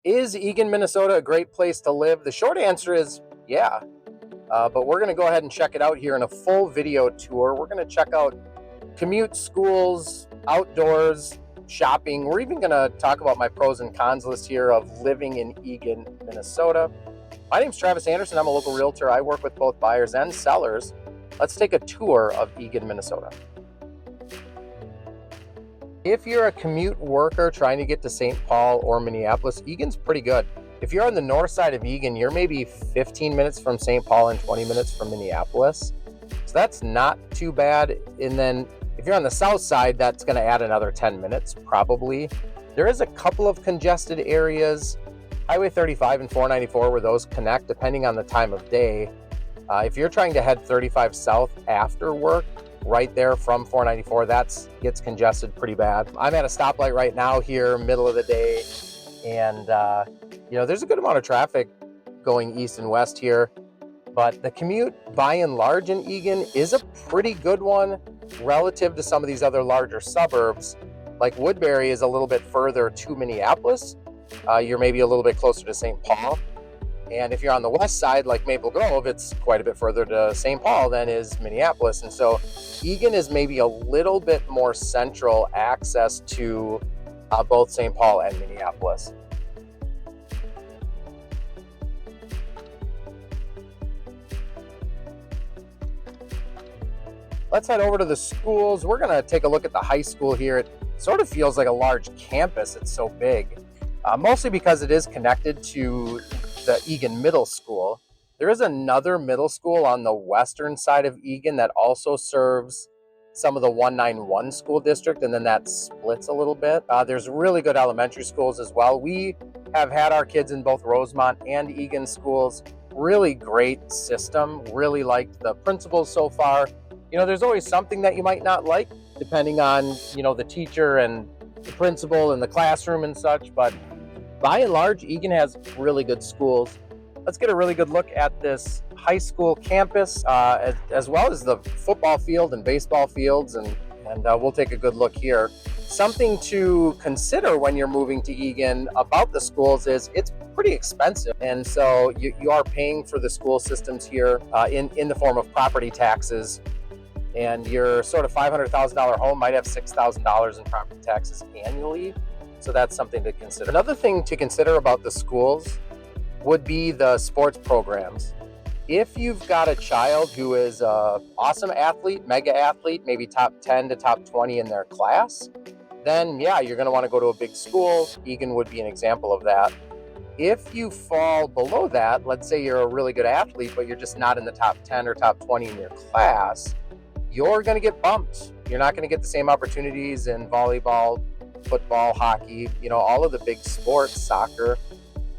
Is Eagan, Minnesota a great place to live? The short answer is yeah. But we're going to go ahead and check it out here in a full video tour. We're going to check out commute, schools, outdoors, shopping. We're even going to talk about my pros and cons list here of living in Eagan, Minnesota. My name's Travis Anderson. I'm a local realtor. I work with both buyers and sellers. Let's take a tour of Eagan, Minnesota. If you're a commute worker trying to get to St. Paul or Minneapolis, Eagan's pretty good. If you're on the north side of Eagan, you're maybe 15 minutes from St. Paul and 20 minutes from Minneapolis. So that's not too bad. And then if you're on the south side, that's going to add another 10 minutes probably. There is a couple of congested areas, Highway 35 and 494, where those connect depending on the time of day. If you're trying to head 35 south after work, right there from 494, that gets congested pretty bad. I'm at a stoplight right now here, middle of the day, and there's a good amount of traffic going east and west here, but the commute by and large in Eagan is a pretty good one relative to some of these other larger suburbs. Like Woodbury is a little bit further to Minneapolis. You're maybe a little bit closer to St. Paul. And if you're on the west side, like Maple Grove, it's quite a bit further to St. Paul than is Minneapolis. And so Eagan is maybe a little bit more central access to both St. Paul and Minneapolis. Let's head over to the schools. We're going to take a look at the high school here. It sort of feels like a large campus. It's so big, mostly because it is connected to the Eagan Middle School. There is another middle school on the western side of Eagan that also serves some of the 191 school district, and then that splits a little bit. There's really good elementary schools as well. We have had our kids in both Rosemont and Eagan schools. Really great system. Really liked the principals so far. There's always something that you might not like depending on, the teacher and the principal and the classroom and such, but by and large, Eagan has really good schools. Let's get a really good look at this high school campus, as well as the football field and baseball fields, and we'll take a good look here. Something to consider when you're moving to Eagan about the schools is it's pretty expensive, and so you are paying for the school systems here in the form of property taxes. And your sort of $500,000 home might have $6,000 in property taxes annually. So that's something to consider. Another thing to consider about the schools would be the sports programs. If you've got a child who is an awesome athlete, mega athlete, maybe top 10 to top 20 in their class, then yeah, you're going to want to go to a big school. Eagan would be an example of that. If you fall below that, let's say you're a really good athlete, but you're just not in the top 10 or top 20 in your class, you're going to get bumped. You're not going to get the same opportunities in volleyball, football, hockey, all of the big sports, soccer.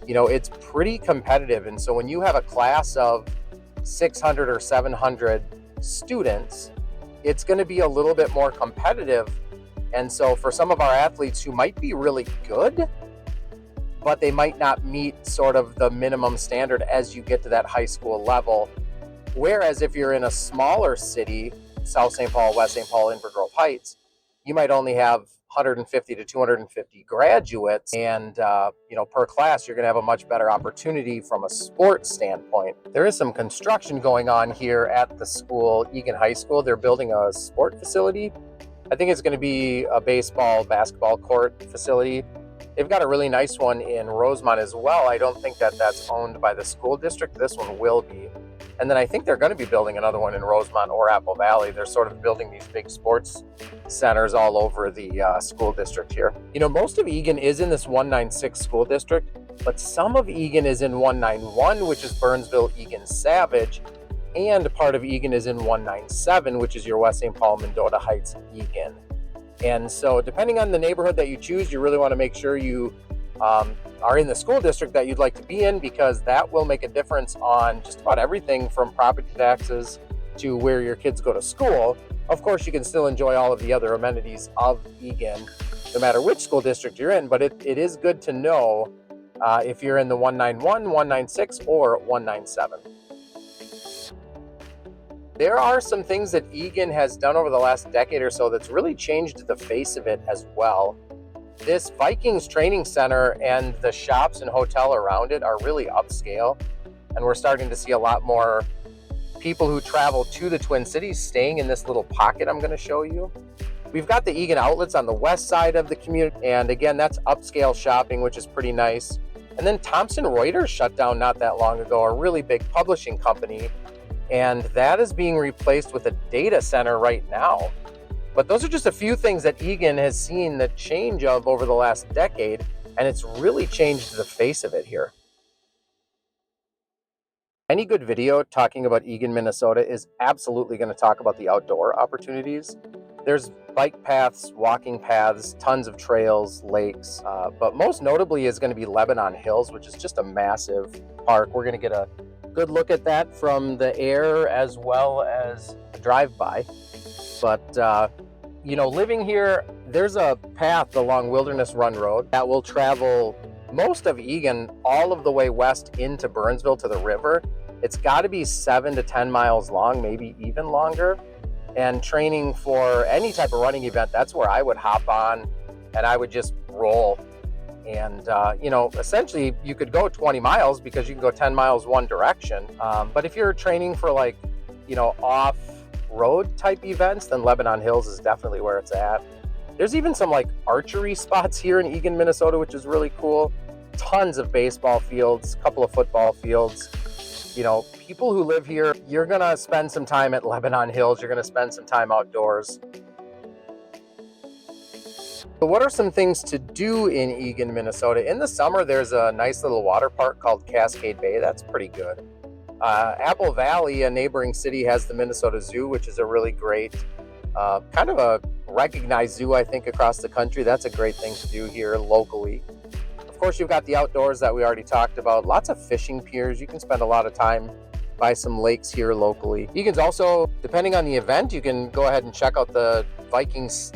It's pretty competitive. And so when you have a class of 600 or 700 students, it's going to be a little bit more competitive. And so for some of our athletes who might be really good, but they might not meet sort of the minimum standard as you get to that high school level. Whereas if you're in a smaller city, South St. Paul, West St. Paul, Inver Grove Heights, you might only have 150 to 250 graduates, and per class you're going to have a much better opportunity from a sports standpoint. There is some construction going on here at the school, Eagan High School. They're building a sport facility. I think it's going to be a baseball, basketball court facility. They've got a really nice one in Rosemont as well. I don't think that's owned by the school district. This one will be. And then I think they're going to be building another one in Rosemont or Apple Valley. They're sort of building these big sports centers all over the school district here. Most of Eagan is in this 196 school district, but some of Eagan is in 191, which is Burnsville, Eagan, Savage, and part of Eagan is in 197, which is your West St. Paul, Mendota Heights, Eagan. And so depending on the neighborhood that you choose, you really want to make sure you are in the school district that you'd like to be in, because that will make a difference on just about everything from property taxes to where your kids go to school. Of course, you can still enjoy all of the other amenities of Eagan, no matter which school district you're in, but it is good to know if you're in the 191, 196, or 197. There are some things that Eagan has done over the last decade or so that's really changed the face of it as well. This Vikings training center and the shops and hotel around it are really upscale, and we're starting to see a lot more people who travel to the Twin Cities staying in this little pocket I'm going to show you. We've got the Eagan outlets on the west side of the Commute, and again, that's upscale shopping, which is pretty nice. And then Thomson Reuters shut down not that long ago, a really big publishing company, and that is being replaced with a data center right now. But those are just a few things that Eagan has seen the change of over the last decade, and it's really changed the face of it here. Any good video talking about Eagan, Minnesota is absolutely going to talk about the outdoor opportunities. There's bike paths, walking paths, tons of trails, lakes, but most notably is going to be Lebanon Hills, which is just a massive park. We're going to get a good look at that from the air as well as a drive-by. But, you know, living here, there's a path along Wilderness Run Road that will travel most of Eagan all of the way west into Burnsville to the river. It's got to be 7 to 10 miles long, maybe even longer. And training for any type of running event, that's where I would hop on and I would just roll. And, you know, essentially you could go 20 miles because you can go 10 miles one direction. But if you're training for like, you know, off-road type events, then Lebanon Hills is definitely where it's at. There's even some like archery spots here in Eagan, Minnesota, which is really cool. Tons of baseball fields, a couple of football fields. You know, people who live here, you're going to spend some time at Lebanon Hills. You're going to spend some time outdoors. So what are some things to do in Eagan, Minnesota? In the summer, there's a nice little water park called Cascade Bay. That's pretty good. Apple Valley, a neighboring city, has the Minnesota Zoo, which is a really great, kind of a recognized zoo, I think, across the country. That's a great thing to do here locally. Of course, you've got the outdoors that we already talked about. Lots of fishing piers. You can spend a lot of time by some lakes here locally. Eagan's also, depending on the event, you can go ahead and check out the Vikings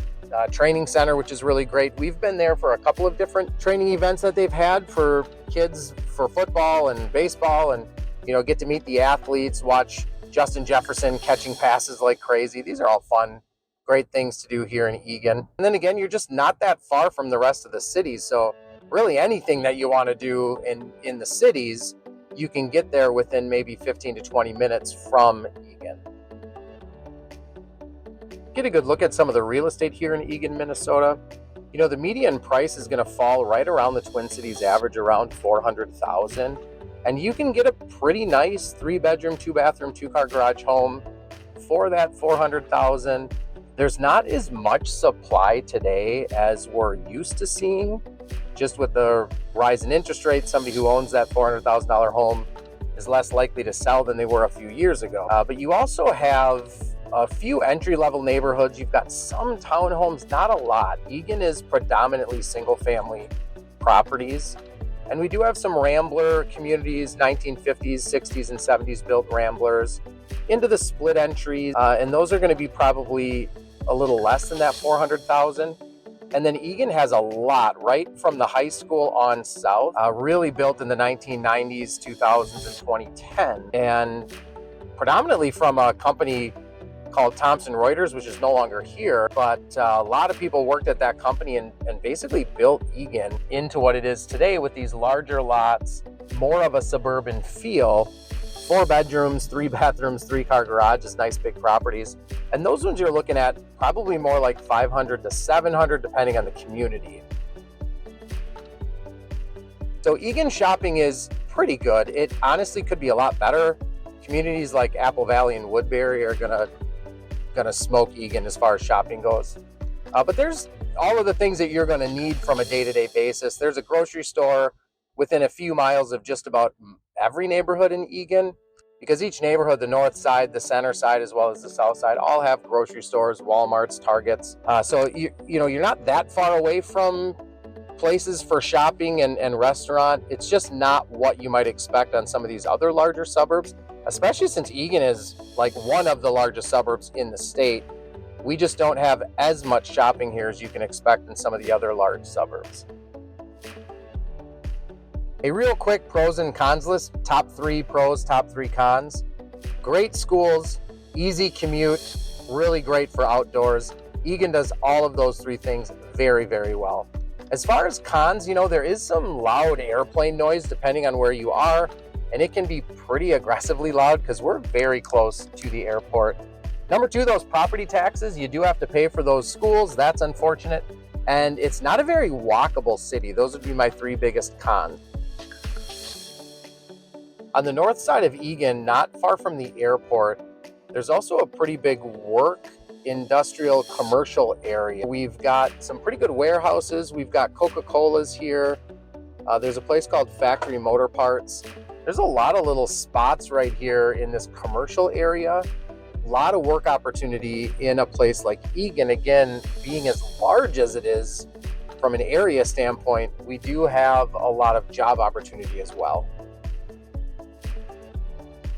training center, which is really great. We've been there for a couple of different training events that they've had for kids for football and baseball, and, you know, get to meet the athletes, watch Justin Jefferson catching passes like crazy. These are all fun, great things to do here in Eagan. And then again, you're just not that far from the rest of the cities. So really anything that you want to do in the cities, you can get there within maybe 15 to 20 minutes from Eagan. Get a good look at some of the real estate here in Eagan, Minnesota. You know, the median price is going to fall right around the Twin Cities average, around $400,000. And you can get a pretty nice 3-bedroom, 2-bathroom, 2-car garage home for that $400,000. There's not as much supply today as we're used to seeing. Just with the rise in interest rates, somebody who owns that $400,000 home is less likely to sell than they were a few years ago. But you also have a few entry-level neighborhoods. You've got some townhomes, not a lot. Eagan is predominantly single-family properties. And we do have some rambler communities, 1950s, 60s, and 70s built ramblers into the split entries. And those are going to be probably a little less than that $400,000. And then Eagan has a lot right from the high school on south, really built in the 1990s, 2000s, and 2010. And predominantly from a company called Thomson Reuters, which is no longer here. But a lot of people worked at that company and basically built Eagan into what it is today with these larger lots, more of a suburban feel. 4 bedrooms, 3 bathrooms, 3-car garages, nice big properties. And those ones you're looking at probably more like 500 to 700 depending on the community. So Eagan shopping is pretty good. It honestly could be a lot better. Communities like Apple Valley and Woodbury are gonna smoke Eagan as far as shopping goes. But there's all of the things that you're gonna need from a day-to-day basis. There's a grocery store within a few miles of just about every neighborhood in Eagan, because each neighborhood, the north side, the center side, as well as the south side, all have grocery stores, Walmarts, Targets. So you know, you're not that far away from places for shopping and restaurant. It's just not what you might expect on some of these other larger suburbs, especially since Eagan is like one of the largest suburbs in the state. We just don't have as much shopping here as you can expect in some of the other large suburbs. A real quick pros and cons list, top 3 pros, top 3 cons. Great schools, easy commute, really great for outdoors. Eagan does all of those 3 things very, very well. As far as cons, there is some loud airplane noise depending on where you are, and it can be pretty aggressively loud because we're very close to the airport. Number two, those property taxes, you do have to pay for those schools. That's unfortunate. And it's not a very walkable city. Those would be my three biggest cons. On the north side of Eagan, not far from the airport, there's also a pretty big work industrial commercial area. We've got some pretty good warehouses. We've got Coca-Cola's here. There's a place called Factory Motor Parts. There's a lot of little spots right here in this commercial area. A lot of work opportunity in a place like Eagan. Again, being as large as it is from an area standpoint, we do have a lot of job opportunity as well.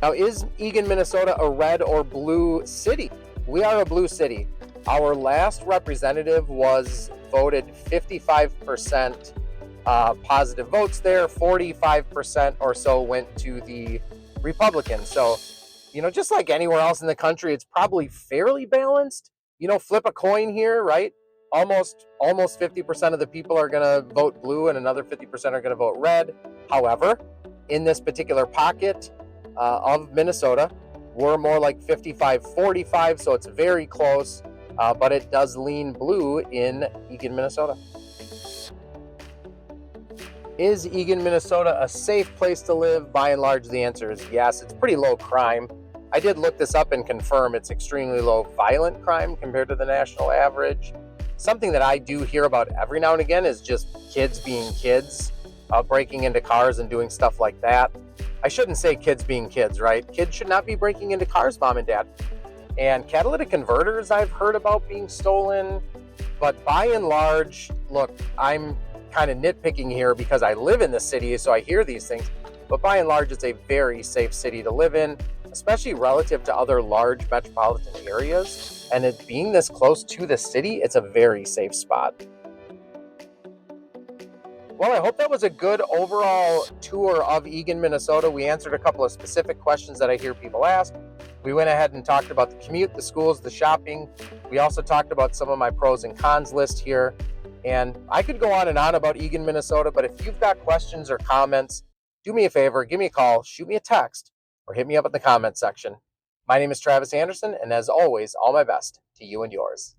Now, is Eagan, Minnesota a red or blue city? We are a blue city. Our last representative was voted 55% positive votes there. 45% or so went to the Republicans. So, just like anywhere else in the country, it's probably fairly balanced. Flip a coin here, right? Almost 50% of the people are going to vote blue and another 50% are going to vote red. However, in this particular pocket of Minnesota, we're more like 55-45, so it's very close, but it does lean blue in Eagan, Minnesota. Is Eagan, Minnesota a safe place to live? By and large, the answer is yes. It's pretty low crime. I did look this up and confirm it's extremely low violent crime compared to the national average. Something that I do hear about every now and again is just kids being kids, breaking into cars and doing stuff like that. I shouldn't say kids being kids, right? Kids should not be breaking into cars, mom and dad. And catalytic converters I've heard about being stolen. But by and large, look, I'm kind of nitpicking here because I live in the city, so I hear these things. But by and large, it's a very safe city to live in, especially relative to other large metropolitan areas. And it being this close to the city, it's a very safe spot. Well, I hope that was a good overall tour of Eagan, Minnesota. We answered a couple of specific questions that I hear people ask. We went ahead and talked about the commute, the schools, the shopping. We also talked about some of my pros and cons list here. And I could go on and on about Eagan, Minnesota, but if you've got questions or comments, do me a favor, give me a call, shoot me a text, or hit me up in the comment section. My name is Travis Anderson, and as always, all my best to you and yours.